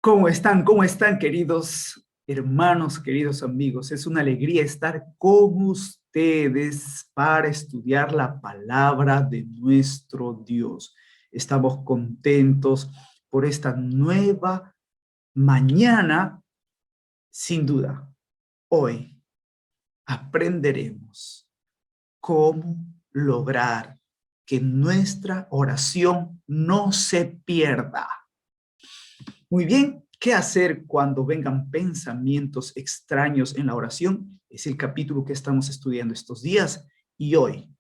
¿Cómo están? ¿Cómo están, queridos hermanos, queridos amigos? Es una alegría estar con ustedes para estudiar la palabra de nuestro Dios. Estamos contentos por esta nueva mañana. Sin duda, hoy aprenderemos cómo lograr que nuestra oración no se pierda. Muy bien, ¿qué hacer cuando vengan pensamientos extraños en la oración? Es el capítulo que estamos estudiando estos días y hoy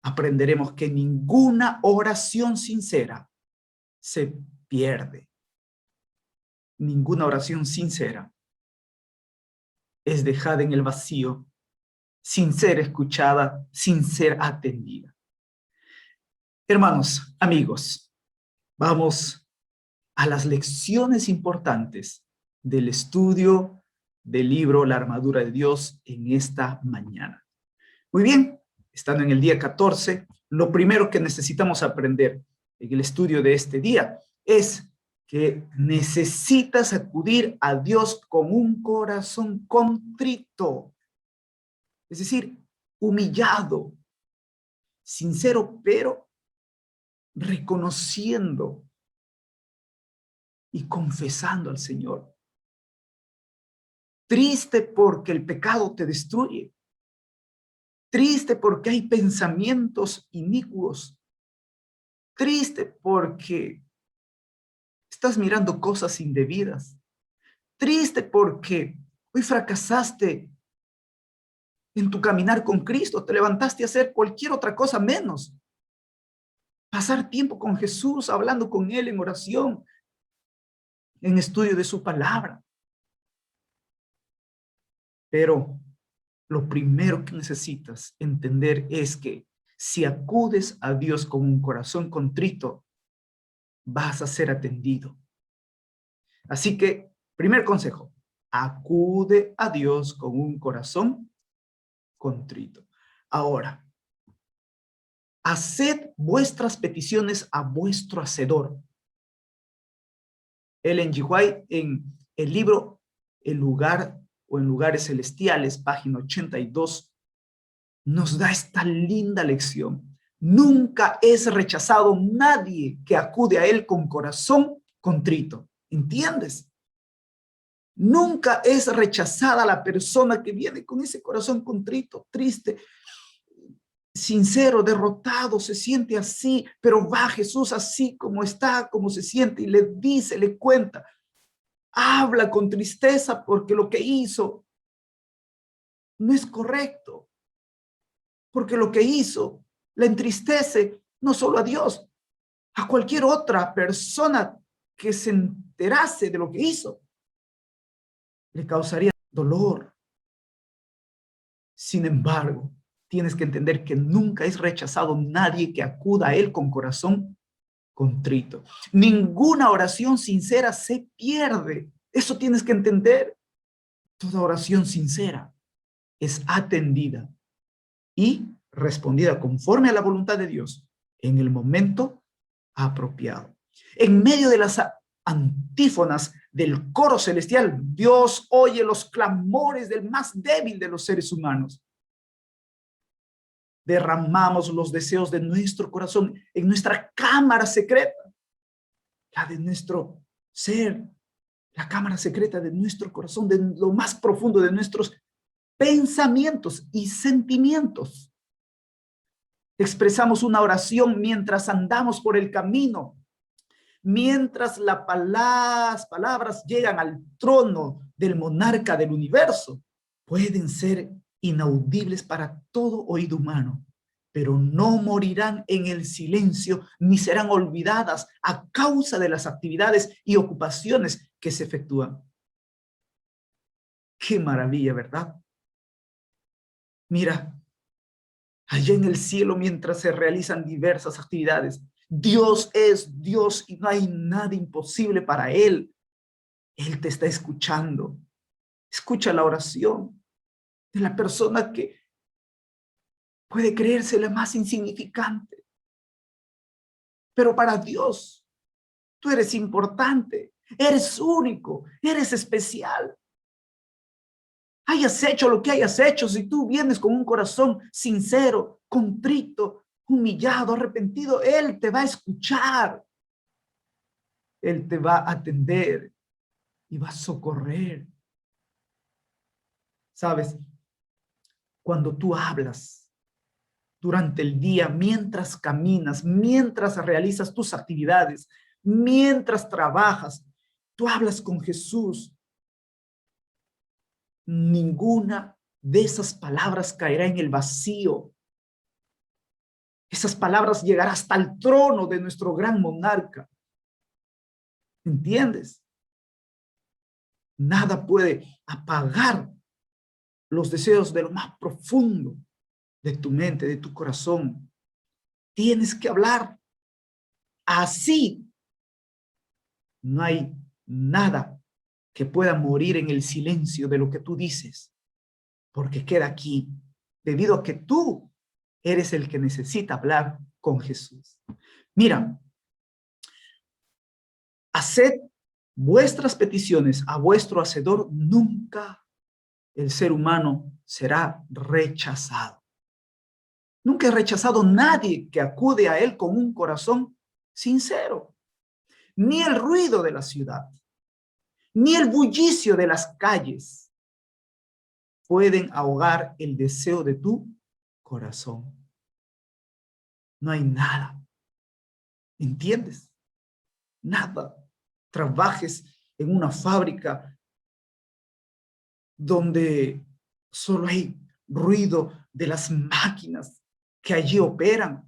aprenderemos que ninguna oración sincera se pierde. Ninguna oración sincera es dejada en el vacío, sin ser escuchada, sin ser atendida. Hermanos, amigos, vamos a las lecciones importantes del estudio del libro La Armadura de Dios en esta mañana. Muy bien, estando en el día 14, lo primero que necesitamos aprender en el estudio de este día es que necesitas acudir a Dios con un corazón contrito, es decir, humillado, sincero, pero reconociendo y confesando al Señor. Triste porque el pecado te destruye. Triste porque hay pensamientos inicuos. Triste porque estás mirando cosas indebidas. Triste porque hoy fracasaste en tu caminar con Cristo. Te levantaste a hacer cualquier otra cosa menos pasar tiempo con Jesús, hablando con Él en oración, en estudio de su palabra. Pero lo primero que necesitas entender es que si acudes a Dios con un corazón contrito, vas a ser atendido. Así que, primer consejo, acude a Dios con un corazón contrito. Ahora, haced vuestras peticiones a vuestro Hacedor. Ellen G. White, en el libro El lugar o en lugares celestiales, página 82, nos da esta linda lección. Nunca es rechazado nadie que acude a Él con corazón contrito. ¿Entiendes? Nunca es rechazada la persona que viene con ese corazón contrito, triste, sincero, derrotado, se siente así, pero va Jesús así como está, como se siente y le dice, le cuenta, habla con tristeza porque lo que hizo no es correcto, porque lo que hizo le entristece no solo a Dios, a cualquier otra persona que se enterase de lo que hizo, le causaría dolor. Sin embargo, tienes que entender que nunca es rechazado nadie que acuda a Él con corazón contrito. Ninguna oración sincera se pierde. Eso tienes que entender. Toda oración sincera es atendida y respondida conforme a la voluntad de Dios en el momento apropiado. En medio de las antífonas del coro celestial, Dios oye los clamores del más débil de los seres humanos. Derramamos los deseos de nuestro corazón en nuestra cámara secreta, la de nuestro ser, la cámara secreta de nuestro corazón, de lo más profundo de nuestros pensamientos y sentimientos. Expresamos una oración mientras andamos por el camino, mientras las palabras llegan al trono del monarca del universo. Pueden ser inaudibles para todo oído humano, pero no morirán en el silencio ni serán olvidadas a causa de las actividades y ocupaciones que se efectúan. ¡Qué maravilla!, ¿verdad? Mira, allá en el cielo, mientras se realizan diversas actividades, Dios es Dios y no hay nada imposible para Él. Él te está escuchando. Escucha la oración de la persona que puede creerse la más insignificante. Pero para Dios, tú eres importante. Eres único, eres especial. Hayas hecho lo que hayas hecho, si tú vienes con un corazón sincero, contrito, humillado, arrepentido, Él te va a escuchar. Él te va a atender y va a socorrer. ¿Sabes? Cuando tú hablas durante el día, mientras caminas, mientras realizas tus actividades, mientras trabajas, tú hablas con Jesús. Ninguna de esas palabras caerá en el vacío. Esas palabras llegarán hasta el trono de nuestro gran monarca. ¿Entiendes? Nada puede apagar los deseos de lo más profundo de tu mente, de tu corazón. Tienes que hablar. Así no hay nada que pueda morir en el silencio de lo que tú dices, porque queda aquí, debido a que tú eres el que necesita hablar con Jesús. Mira, haced vuestras peticiones a vuestro Hacedor, nunca el ser humano será rechazado. Nunca he rechazado nadie que acude a él con un corazón sincero. Ni el ruido de la ciudad, ni el bullicio de las calles pueden ahogar el deseo de tu corazón. No hay nada. ¿Entiendes? Nada. Trabajes en una fábrica donde solo hay ruido de las máquinas que allí operan.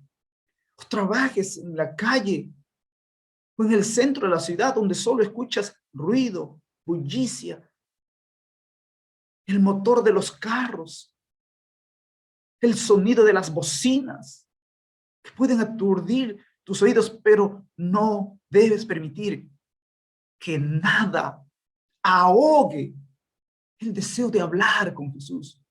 O trabajes en la calle o en el centro de la ciudad donde solo escuchas ruido, bullicia, el motor de los carros, el sonido de las bocinas que pueden aturdir tus oídos, pero no debes permitir que nada ahogue el deseo de hablar con Jesús.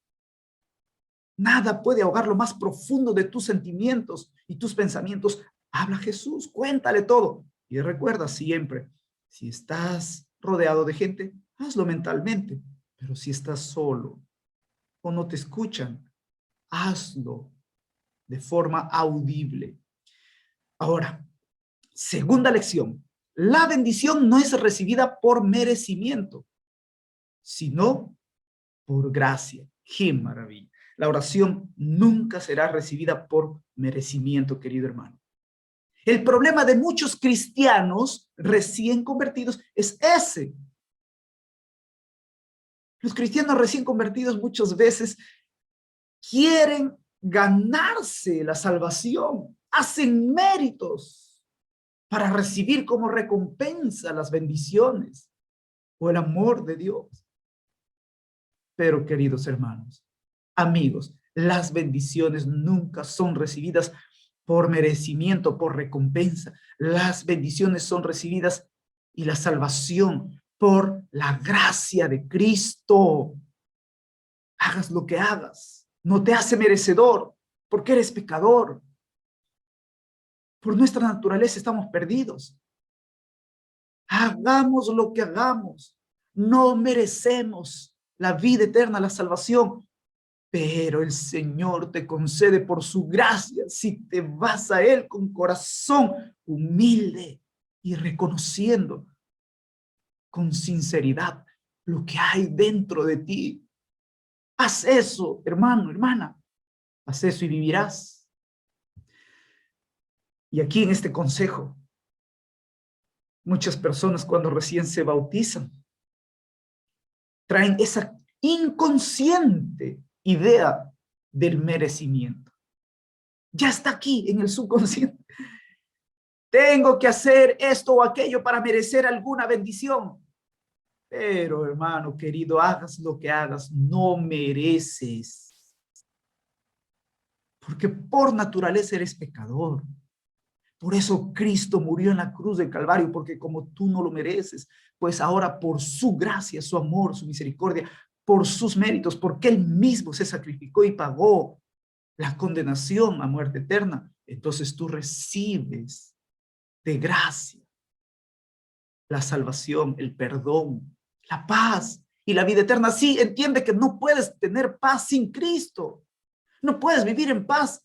Nada puede ahogar lo más profundo de tus sentimientos y tus pensamientos. Habla a Jesús, cuéntale todo. Y recuerda siempre, si estás rodeado de gente, hazlo mentalmente. Pero si estás solo o no te escuchan, hazlo de forma audible. Ahora, segunda lección. La bendición no es recibida por merecimiento, sino por gracia. ¡Qué maravilla! La oración nunca será recibida por merecimiento, querido hermano. El problema de muchos cristianos recién convertidos es ese. Los cristianos recién convertidos muchas veces quieren ganarse la salvación, hacen méritos para recibir como recompensa las bendiciones o el amor de Dios. Pero, queridos hermanos, amigos, las bendiciones nunca son recibidas por merecimiento, por recompensa. Las bendiciones son recibidas y la salvación por la gracia de Cristo. Hagas lo que hagas, no te hace merecedor porque eres pecador. Por nuestra naturaleza estamos perdidos. Hagamos lo que hagamos, no merecemos la vida eterna, la salvación, pero el Señor te concede por su gracia si te vas a Él con corazón humilde y reconociendo con sinceridad lo que hay dentro de ti. Haz eso, hermano, hermana. Haz eso y vivirás. Y aquí en este consejo, muchas personas cuando recién se bautizan, traen esa inconsciente idea del merecimiento. Ya está aquí en el subconsciente. Tengo que hacer esto o aquello para merecer alguna bendición. Pero, hermano querido, hagas lo que hagas, no mereces. Porque por naturaleza eres pecador. Por eso Cristo murió en la cruz del Calvario, porque como tú no lo mereces, pues ahora por su gracia, su amor, su misericordia, por sus méritos, porque Él mismo se sacrificó y pagó la condenación a muerte eterna, entonces tú recibes de gracia la salvación, el perdón, la paz y la vida eterna. Sí, entiende que no puedes tener paz sin Cristo. No puedes vivir en paz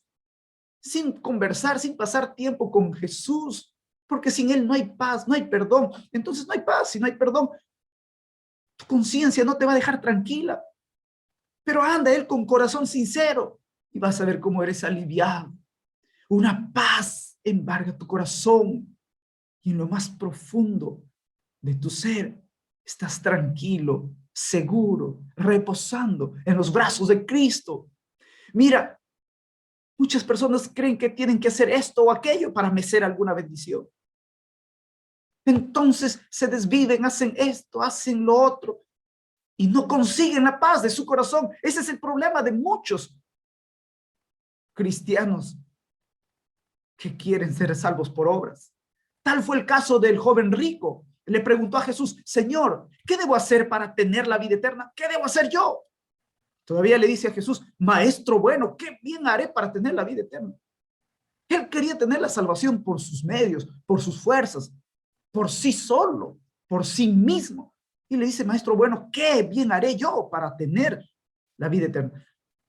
sin conversar, sin pasar tiempo con Jesús, porque sin Él no hay paz, no hay perdón. Entonces no hay paz, si no hay perdón, tu conciencia no te va a dejar tranquila. Pero anda Él con corazón sincero y vas a ver cómo eres aliviado. Una paz embarga tu corazón y en lo más profundo de tu ser estás tranquilo, seguro, reposando en los brazos de Cristo. Mira, muchas personas creen que tienen que hacer esto o aquello para merecer alguna bendición. Entonces se desviven, hacen esto, hacen lo otro y no consiguen la paz de su corazón. Ese es el problema de muchos cristianos que quieren ser salvos por obras. Tal fue el caso del joven rico. Le preguntó a Jesús: Señor, ¿qué debo hacer para tener la vida eterna? ¿Qué debo hacer yo? Todavía le dice a Jesús: Maestro bueno, ¿qué bien haré para tener la vida eterna? Él quería tener la salvación por sus medios, por sus fuerzas, por sí solo, por sí mismo. Y le dice: Maestro bueno, ¿qué bien haré yo para tener la vida eterna?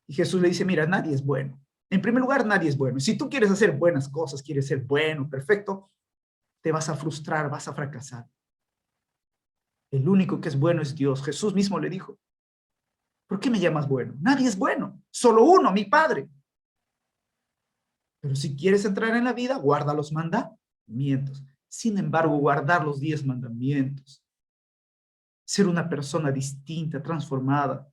Y Jesús le dice: mira, nadie es bueno. En primer lugar, nadie es bueno. Si tú quieres hacer buenas cosas, quieres ser bueno, perfecto, te vas a frustrar, vas a fracasar. El único que es bueno es Dios. Jesús mismo le dijo: ¿por qué me llamas bueno? Nadie es bueno, solo uno, mi Padre. Pero si quieres entrar en la vida, guarda los mandamientos. Sin embargo, guardar los 10 mandamientos, ser una persona distinta, transformada,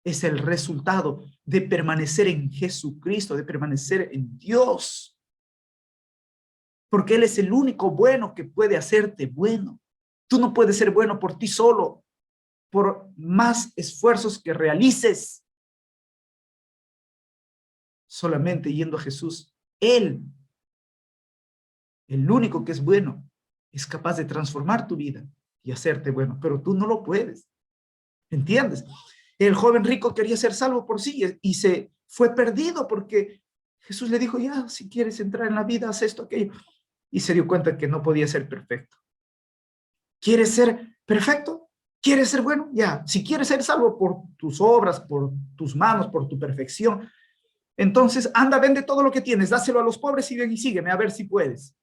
es el resultado de permanecer en Jesucristo, de permanecer en Dios. Porque Él es el único bueno que puede hacerte bueno. Tú no puedes ser bueno por ti solo, por más esfuerzos que realices. Solamente yendo a Jesús, Él, el único que es bueno, es capaz de transformar tu vida y hacerte bueno, pero tú no lo puedes. ¿Entiendes? El joven rico quería ser salvo por sí y se fue perdido porque Jesús le dijo: ya, si quieres entrar en la vida, haz esto, aquello. Y se dio cuenta que no podía ser perfecto. ¿Quieres ser perfecto? ¿Quieres ser bueno? Ya, si quieres ser salvo por tus obras, por tus manos, por tu perfección, entonces anda, vende todo lo que tienes, dáselo a los pobres y ven y sígueme a ver si puedes.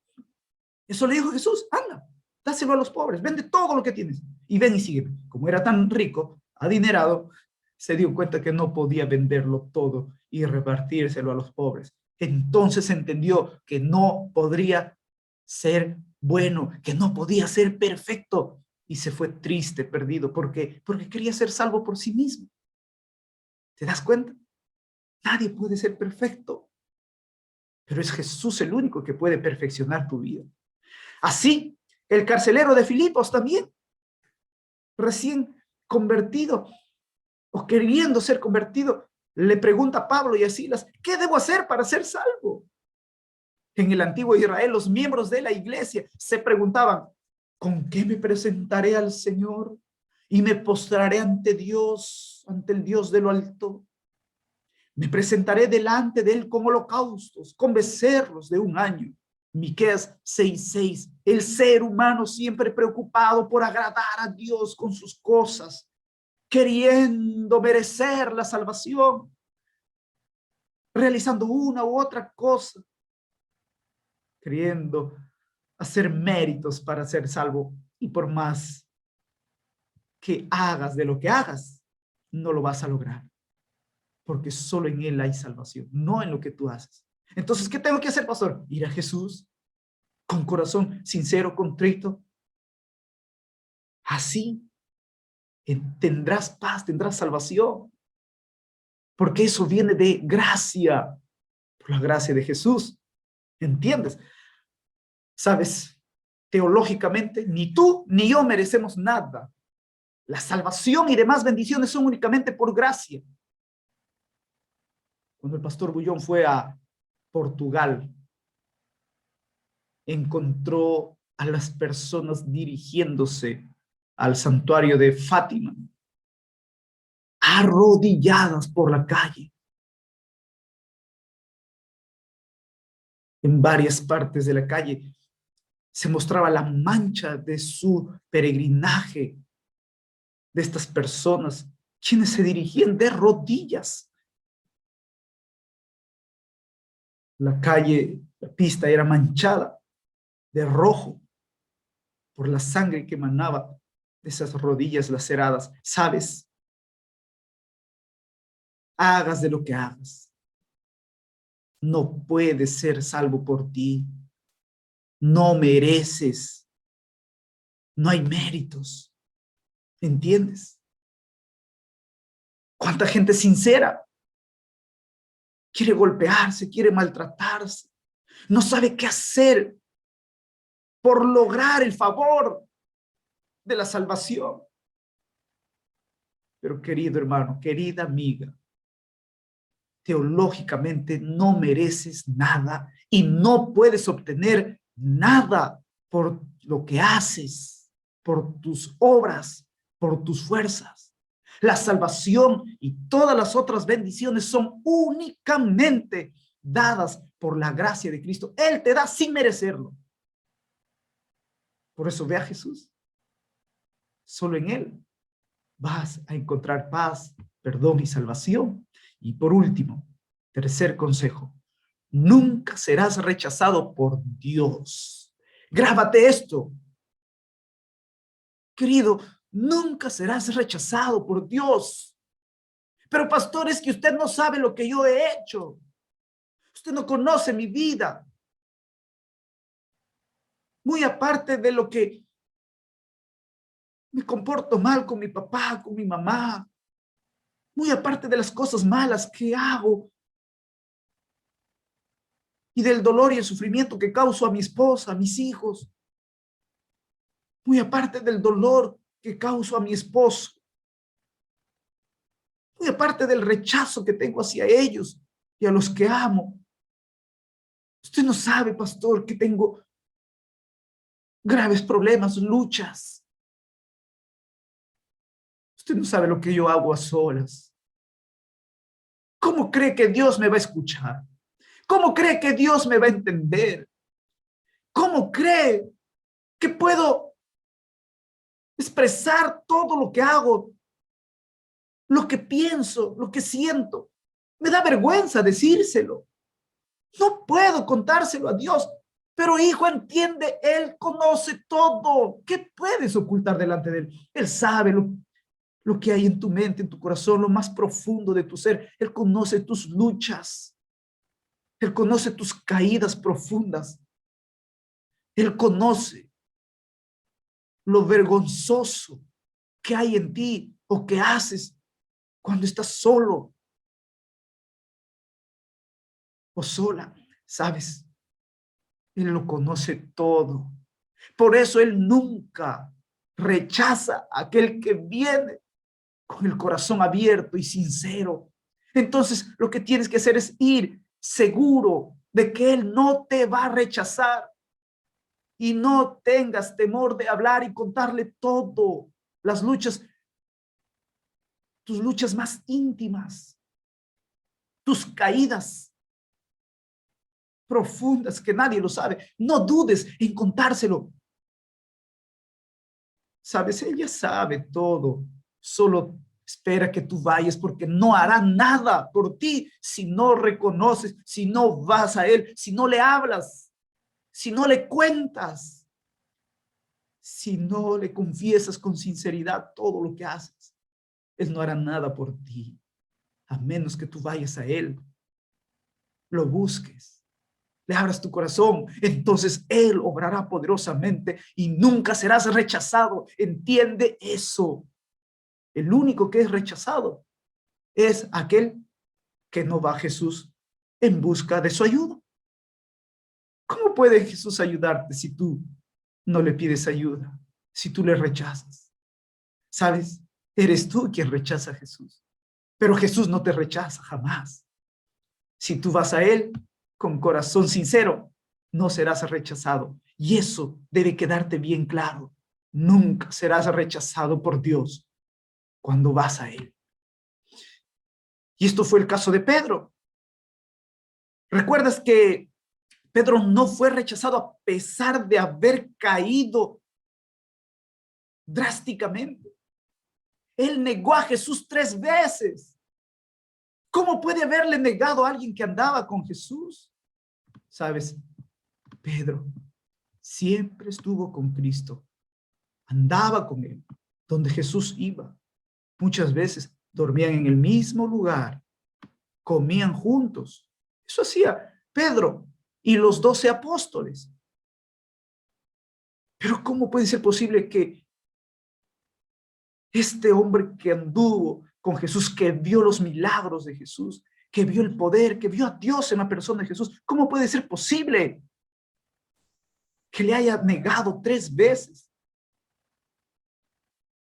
Eso le dijo Jesús: anda, dáselo a los pobres, vende todo lo que tienes y ven y sígueme. Como era tan rico, adinerado, se dio cuenta que no podía venderlo todo y repartírselo a los pobres. Entonces entendió que no podría ser bueno, que no podía ser perfecto y se fue triste, perdido, porque quería ser salvo por sí mismo. ¿Te das cuenta? Nadie puede ser perfecto, pero es Jesús el único que puede perfeccionar tu vida. Así, el carcelero de Filipos también, recién convertido o queriendo ser convertido, le pregunta a Pablo y a Silas: ¿qué debo hacer para ser salvo? En el antiguo Israel, los miembros de la iglesia se preguntaban: ¿con qué me presentaré al Señor y me postraré ante Dios, ante el Dios de lo alto? Me presentaré delante de él con holocaustos, con becerros de un año. Miqueas 6:6. El ser humano siempre preocupado por agradar a Dios con sus cosas, queriendo merecer la salvación, realizando una u otra cosa, queriendo hacer méritos para ser salvo. Y por más que hagas de lo que hagas, no lo vas a lograr, porque solo en Él hay salvación, no en lo que tú haces. Entonces, ¿qué tengo que hacer, pastor? Ir a Jesús con corazón sincero, contrito. Así tendrás paz, tendrás salvación, porque eso viene de gracia, por la gracia de Jesús. ¿Entiendes? Sabes, teológicamente, ni tú ni yo merecemos nada. La salvación y demás bendiciones son únicamente por gracia. Cuando el pastor Bullón fue a Portugal, encontró a las personas dirigiéndose al santuario de Fátima, arrodilladas por la calle. En varias partes de la calle Se mostraba la mancha de su peregrinaje, de estas personas, quienes se dirigían de rodillas. La calle, la pista era manchada de rojo por la sangre que emanaba de esas rodillas laceradas. ¿Sabes? Hagas de lo que hagas, no puedes ser salvo por ti. No mereces. No hay méritos. ¿Entiendes? ¿Cuánta gente sincera quiere golpearse, quiere maltratarse? No sabe qué hacer por lograr el favor de la salvación. Pero querido hermano, querida amiga, teológicamente no mereces nada y no puedes obtener nada por lo que haces, por tus obras, por tus fuerzas. La salvación y todas las otras bendiciones son únicamente dadas por la gracia de Cristo. Él te da sin merecerlo. Por eso ve a Jesús. Solo en Él vas a encontrar paz, perdón y salvación. Y por último, tercer consejo, nunca serás rechazado por Dios. Grábate esto. Querido, nunca serás rechazado por Dios. Pero pastor, es que usted no sabe lo que yo he hecho. Usted no conoce mi vida. Muy aparte de lo que me comporto mal con mi papá, con mi mamá. Muy aparte de las cosas malas que hago y del dolor y el sufrimiento que causo a mi esposa, a mis hijos. Muy aparte del dolor que causo a mi esposo. Muy aparte del rechazo que tengo hacia ellos y a los que amo. Usted no sabe, pastor, que tengo graves problemas, luchas. Usted no sabe lo que yo hago a solas. ¿Cómo cree que Dios me va a escuchar? ¿Cómo cree que Dios me va a entender? ¿Cómo cree que puedo expresar todo lo que hago, lo que pienso, lo que siento? Me da vergüenza decírselo. No puedo contárselo a Dios. Pero hijo, entiende, Él conoce todo. ¿Qué puedes ocultar delante de Él? Él sabe lo que hay en tu mente, en tu corazón, lo más profundo de tu ser. Él conoce tus luchas. Él conoce tus caídas profundas. Él conoce lo vergonzoso que hay en ti o que haces cuando estás solo o sola. ¿Sabes? Él lo conoce todo. Por eso Él nunca rechaza a aquel que viene con el corazón abierto y sincero. Entonces, lo que tienes que hacer es ir seguro de que Él no te va a rechazar. Y no tengas temor de hablar y contarle todo, las luchas, tus luchas más íntimas, tus caídas profundas que nadie lo sabe. No dudes en contárselo. Sabes, ella sabe todo, solo espera que tú vayas porque no hará nada por ti si no reconoces, si no vas a Él, si no le hablas, si no le cuentas, si no le confiesas con sinceridad todo lo que haces. Él no hará nada por ti, a menos que tú vayas a Él, lo busques, le abras tu corazón, entonces Él obrará poderosamente y nunca serás rechazado. Entiende eso. El único que es rechazado es aquel que no va a Jesús en busca de su ayuda. ¿Cómo puede Jesús ayudarte si tú no le pides ayuda, si tú le rechazas? ¿Sabes? Eres tú quien rechaza a Jesús, pero Jesús no te rechaza jamás. Si tú vas a Él con corazón sincero, no serás rechazado. Y eso debe quedarte bien claro. Nunca serás rechazado por Dios cuando vas a Él. Y esto fue el caso de Pedro. ¿Recuerdas que Pedro no fue rechazado a pesar de haber caído drásticamente. Él negó a Jesús 3 veces. ¿Cómo puede haberle negado a alguien que andaba con Jesús? ¿Sabes? Pedro siempre estuvo con Cristo. Andaba con él. Donde Jesús iba. Muchas veces dormían en el mismo lugar. Comían juntos. Eso hacía Pedro y los 12 apóstoles. Pero ¿cómo puede ser posible que este hombre que anduvo con Jesús, que vio los milagros de Jesús, que vio el poder, que vio a Dios en la persona de Jesús, cómo puede ser posible que le haya negado 3 veces?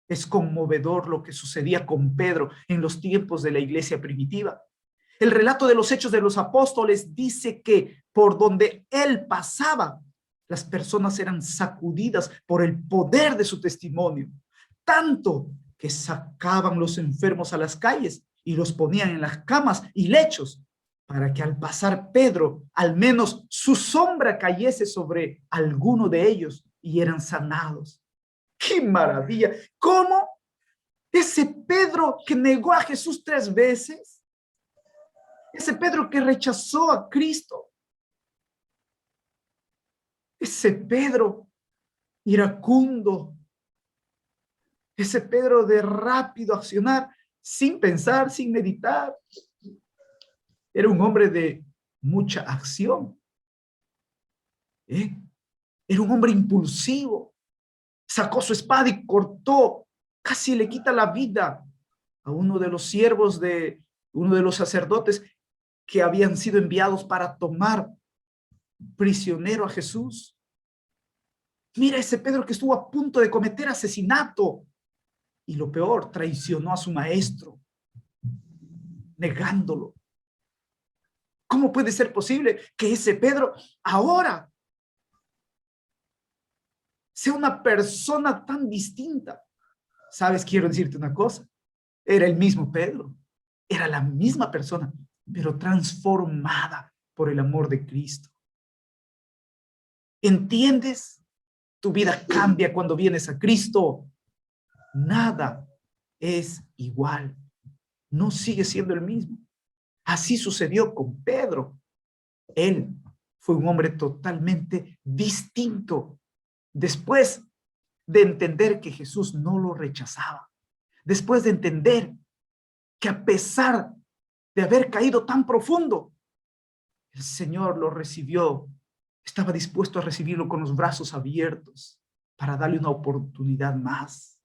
Es conmovedor lo que sucedía con Pedro en los tiempos de la iglesia primitiva. El relato de los Hechos de los Apóstoles dice que por donde él pasaba, las personas eran sacudidas por el poder de su testimonio, tanto que sacaban los enfermos a las calles y los ponían en las camas y lechos, para que al pasar Pedro, al menos su sombra cayese sobre alguno de ellos y eran sanados. ¡Qué maravilla! ¿Cómo ese Pedro que negó a Jesús 3 veces, ese Pedro que rechazó a Cristo, ese Pedro iracundo, ese Pedro de rápido accionar, sin pensar, sin meditar, era un hombre de mucha acción, ¿eh? Era un hombre impulsivo, sacó su espada y cortó, casi le quita la vida a uno de los siervos de uno de los sacerdotes que habían sido enviados para tomar prisionero a Jesús. Mira ese Pedro que estuvo a punto de cometer asesinato y lo peor, traicionó a su maestro, negándolo. ¿Cómo puede ser posible que ese Pedro ahora sea una persona tan distinta? ¿Sabes? Quiero decirte una cosa. Era el mismo Pedro. Era la misma persona, pero transformada por el amor de Cristo. ¿Entiendes? Tu vida cambia cuando vienes a Cristo. Nada es igual. No sigue siendo el mismo. Así sucedió con Pedro. Él fue un hombre totalmente distinto después de entender que Jesús no lo rechazaba. Después de entender que a pesar de haber caído tan profundo, el Señor lo recibió. Estaba dispuesto a recibirlo con los brazos abiertos para darle una oportunidad más,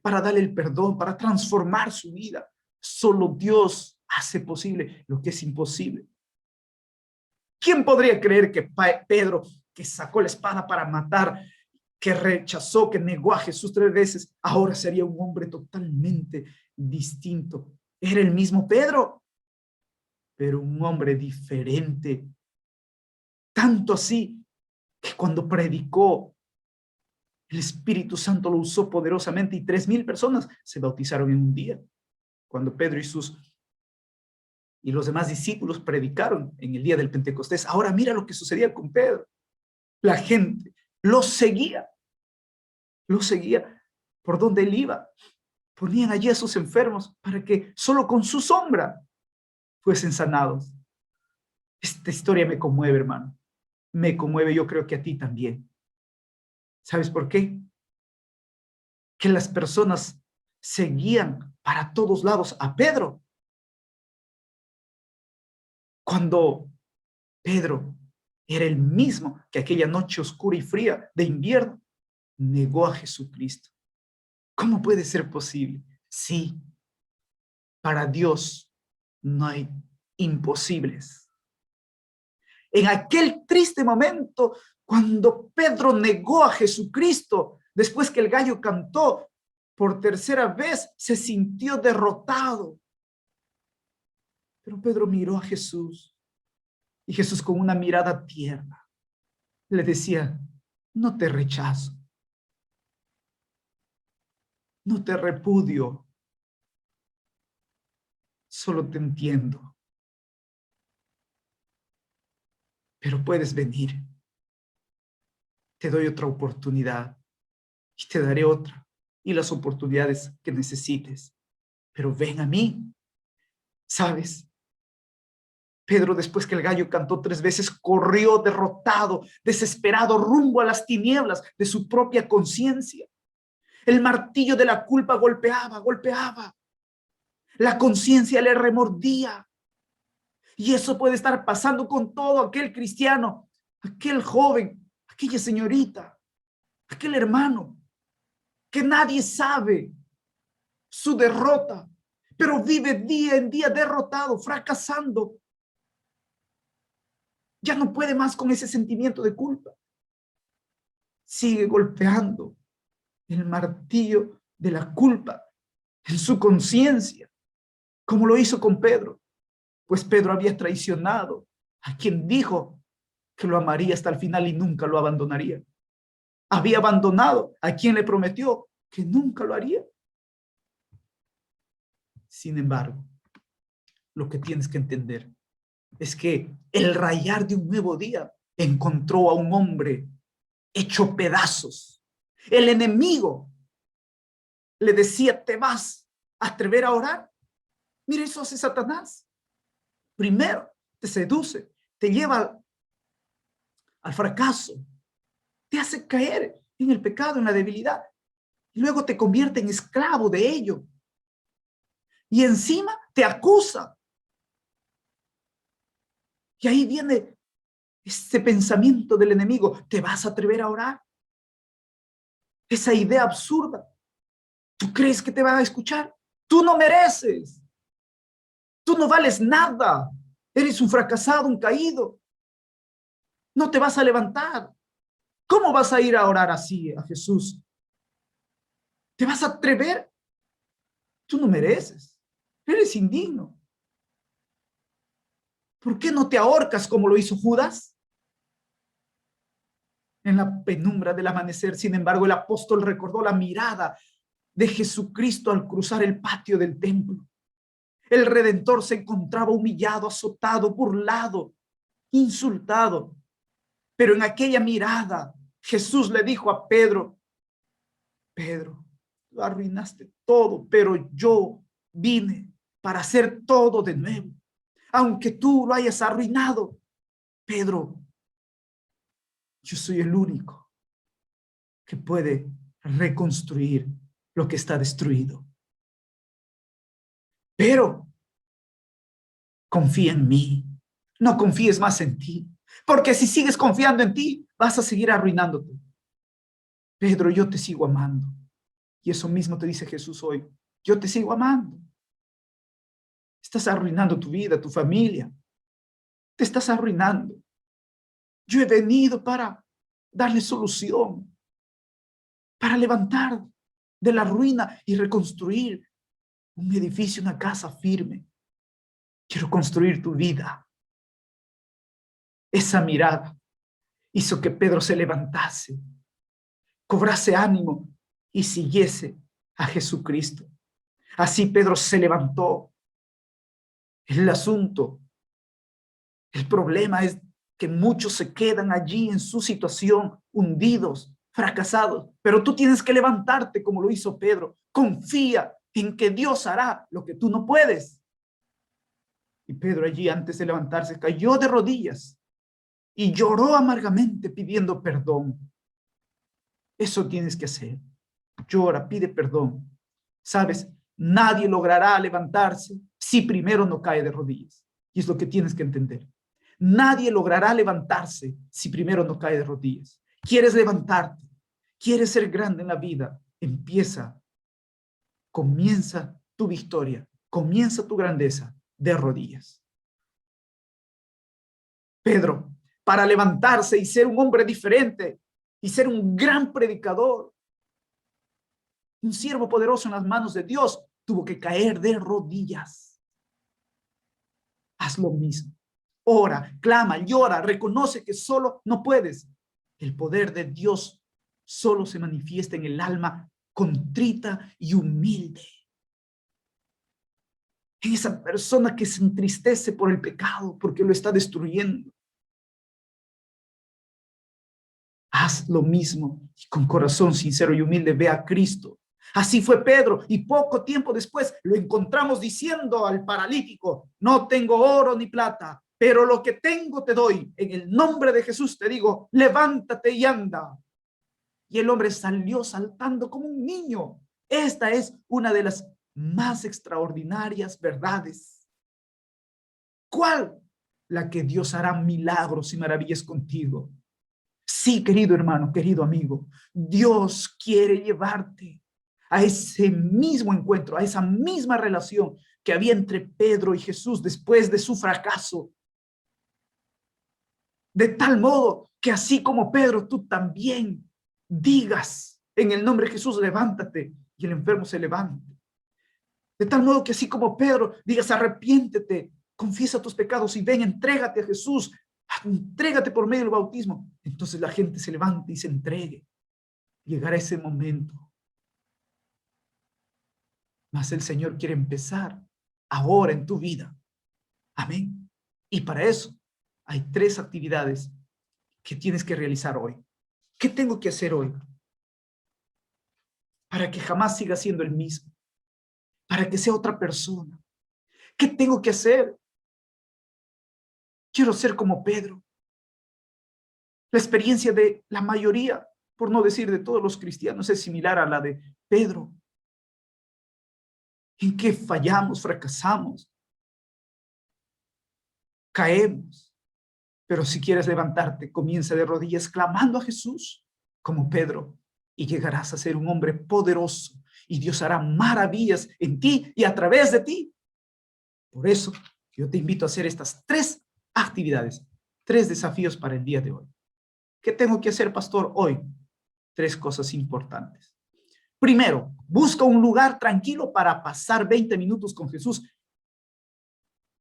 para darle el perdón, para transformar su vida. Solo Dios hace posible lo que es imposible. ¿Quién podría creer que Pedro, que sacó la espada para matar, que rechazó, que negó a Jesús 3 veces, ahora sería un hombre totalmente distinto? Era el mismo Pedro, pero un hombre diferente. Tanto así que cuando predicó, el Espíritu Santo lo usó poderosamente y 3,000 personas se bautizaron en un día. Cuando Pedro y los demás discípulos predicaron en el día del Pentecostés. Ahora mira lo que sucedía con Pedro. La gente lo seguía por donde él iba. Ponían allí a sus enfermos para que solo con su sombra fuesen sanados. Esta historia me conmueve, hermano. Me conmueve, yo creo que a ti también. ¿Sabes por qué? Que las personas seguían para todos lados a Pedro. Cuando Pedro era el mismo que aquella noche oscura y fría de invierno, negó a Jesucristo. ¿Cómo puede ser posible? Sí, para Dios no hay imposibles. En aquel triste momento, cuando Pedro negó a Jesucristo, después que el gallo cantó por tercera vez, se sintió derrotado. Pero Pedro miró a Jesús y Jesús con una mirada tierna le decía, no te rechazo, no te repudio, solo te entiendo. pero puedes venir. Te doy otra oportunidad y te daré otra y las oportunidades que necesites. Pero ven a mí, ¿sabes? Pedro, después que el gallo cantó 3 veces, corrió derrotado, desesperado, rumbo a las tinieblas de su propia conciencia. El martillo de la culpa golpeaba, golpeaba. La conciencia le remordía. Y eso puede estar pasando con todo aquel cristiano, aquel joven, aquella señorita, aquel hermano, que nadie sabe su derrota, pero vive día en día derrotado, fracasando. Ya no puede más con ese sentimiento de culpa. Sigue golpeando el martillo de la culpa en su conciencia, como lo hizo con Pedro, pues Pedro había traicionado a quien dijo que lo amaría hasta el final y nunca lo abandonaría. Había abandonado a quien le prometió que nunca lo haría. Sin embargo, lo que tienes que entender es que el rayar de un nuevo día encontró a un hombre hecho pedazos. El enemigo le decía, ¿te vas a atrever a orar? Mira, eso hace Satanás. Primero te seduce, te lleva al fracaso, te hace caer en el pecado, en la debilidad, y luego te convierte en esclavo de ello. Y encima te acusa. Y ahí viene ese pensamiento del enemigo, ¿te vas a atrever a orar? Esa idea absurda. ¿Tú crees que te van a escuchar? Tú no mereces. Tú no vales nada. Eres un fracasado, un caído. No te vas a levantar. ¿Cómo vas a ir a orar así a Jesús? ¿Te vas a atrever? Tú no mereces. Eres indigno. ¿Por qué no te ahorcas como lo hizo Judas? En la penumbra del amanecer, sin embargo, el apóstol recordó la mirada de Jesucristo al cruzar el patio del templo. El Redentor se encontraba humillado, azotado, burlado, insultado. Pero en aquella mirada, Jesús le dijo a Pedro, Pedro, lo arruinaste todo, pero yo vine para hacer todo de nuevo. Aunque tú lo hayas arruinado, Pedro, yo soy el único que puede reconstruir lo que está destruido. Pero confía en mí, no confíes más en ti, porque si sigues confiando en ti, vas a seguir arruinándote. Pedro, yo te sigo amando. Y eso mismo te dice Jesús hoy. Yo te sigo amando. Estás arruinando tu vida, tu familia. Te estás arruinando. Yo he venido para darle solución, para levantar de la ruina y reconstruir un edificio, una casa firme. Quiero construir tu vida. Esa mirada hizo que Pedro se levantase, cobrase ánimo y siguiese a Jesucristo. Así Pedro se levantó. El asunto, el problema es que muchos se quedan allí en su situación, hundidos, fracasados. Pero tú tienes que levantarte como lo hizo Pedro. Confía en que Dios hará lo que tú no puedes. Y Pedro allí, antes de levantarse, cayó de rodillas y lloró amargamente pidiendo perdón. Eso tienes que hacer. Llora, pide perdón. ¿Sabes? Nadie logrará levantarse si primero no cae de rodillas. Y es lo que tienes que entender. Nadie logrará levantarse si primero no cae de rodillas. ¿Quieres levantarte? ¿Quieres ser grande en la vida? Comienza tu victoria, comienza tu grandeza de rodillas. Pedro, para levantarse y ser un hombre diferente y ser un gran predicador, un siervo poderoso en las manos de Dios, tuvo que caer de rodillas. Haz lo mismo. Ora, clama, llora, reconoce que solo no puedes. El poder de Dios solo se manifiesta en el alma contrita y humilde. En esa persona que se entristece por el pecado porque lo está destruyendo. haz lo mismo y con corazón sincero y humilde ve a Cristo. Así fue Pedro, y poco tiempo después lo encontramos diciendo al paralítico: no tengo oro ni plata, pero lo que tengo te doy. En el nombre de Jesús te digo, levántate y anda. Y el hombre salió saltando como un niño. Esta es una de las más extraordinarias verdades. ¿Cuál? La que Dios hará milagros y maravillas contigo. Sí, querido hermano, querido amigo, Dios quiere llevarte a ese mismo encuentro, a esa misma relación que había entre Pedro y Jesús después de su fracaso. De tal modo que así como Pedro, tú también digas en el nombre de Jesús, levántate, y el enfermo se levante. De tal modo que así como Pedro, digas, arrepiéntete, confiesa tus pecados y ven, entrégate a Jesús, entrégate por medio del bautismo. Entonces la gente se levante y se entregue. Llegará ese momento. Mas el Señor quiere empezar ahora en tu vida. Amén. Y para eso hay 3 actividades que tienes que realizar hoy. ¿Qué tengo que hacer hoy? Para que jamás siga siendo el mismo. Para que sea otra persona. ¿Qué tengo que hacer? Quiero ser como Pedro. La experiencia de la mayoría, por no decir de todos los cristianos, es similar a la de Pedro. En que fallamos, fracasamos, caemos. Pero si quieres levantarte, comienza de rodillas clamando a Jesús como Pedro y llegarás a ser un hombre poderoso y Dios hará maravillas en ti y a través de ti. Por eso yo te invito a hacer estas 3 actividades, 3 desafíos para el día de hoy. ¿Qué tengo que hacer, pastor, hoy? 3 cosas importantes. Primero, busca un lugar tranquilo para pasar 20 minutos con Jesús.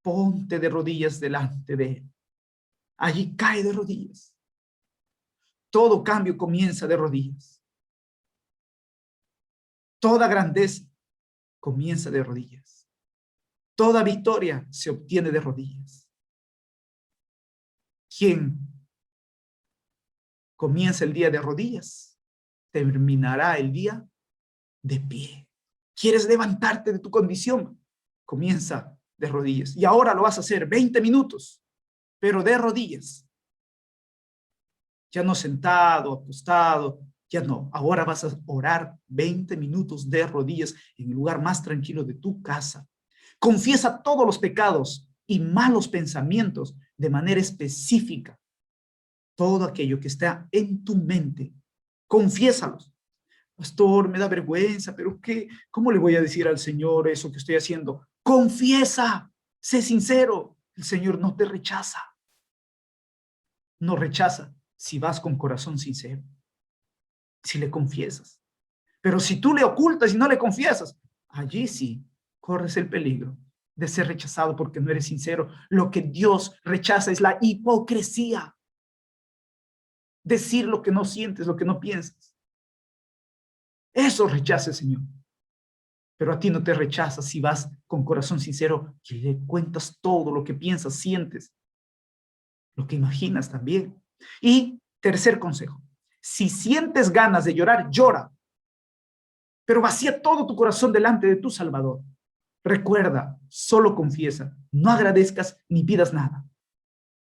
Ponte de rodillas delante de Él. Allí cae de rodillas. Todo cambio comienza de rodillas. Toda grandeza comienza de rodillas. Toda victoria se obtiene de rodillas. Quien comienza el día de rodillas, terminará el día de pie. ¿Quieres levantarte de tu condición? Comienza de rodillas. Y ahora lo vas a hacer 20 minutos, pero de rodillas. Ya no sentado, acostado, ya no. Ahora vas a orar 20 minutos de rodillas en el lugar más tranquilo de tu casa. Confiesa todos los pecados y malos pensamientos de manera específica. Todo aquello que está en tu mente, confiésalos. Pastor, me da vergüenza, pero ¿cómo le voy a decir al Señor eso que estoy haciendo? Confiesa, sé sincero. El Señor no te rechaza. No rechaza si vas con corazón sincero, si le confiesas. Pero si tú le ocultas y no le confiesas, allí sí corres el peligro de ser rechazado porque no eres sincero. Lo que Dios rechaza es la hipocresía. Decir lo que no sientes, lo que no piensas. Eso rechaza el Señor. Pero a ti no te rechaza si vas con corazón sincero y le cuentas todo lo que piensas, sientes, lo que imaginas también. Y tercer consejo, si sientes ganas de llorar, llora, pero vacía todo tu corazón delante de tu Salvador. Recuerda, solo confiesa, no agradezcas ni pidas nada.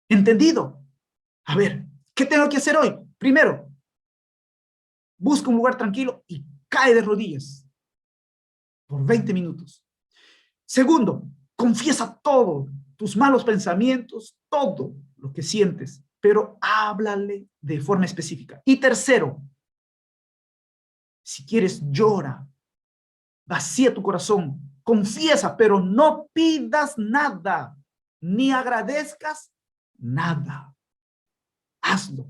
¿Entendido? A ver, ¿qué tengo que hacer hoy? Primero, busca un lugar tranquilo y cae de rodillas por 20 minutos. Segundo, confiesa todo, tus malos pensamientos, todo lo que sientes, pero háblale de forma específica. Y tercero, si quieres, llora, vacía tu corazón, confiesa, pero no pidas nada, ni agradezcas nada. Hazlo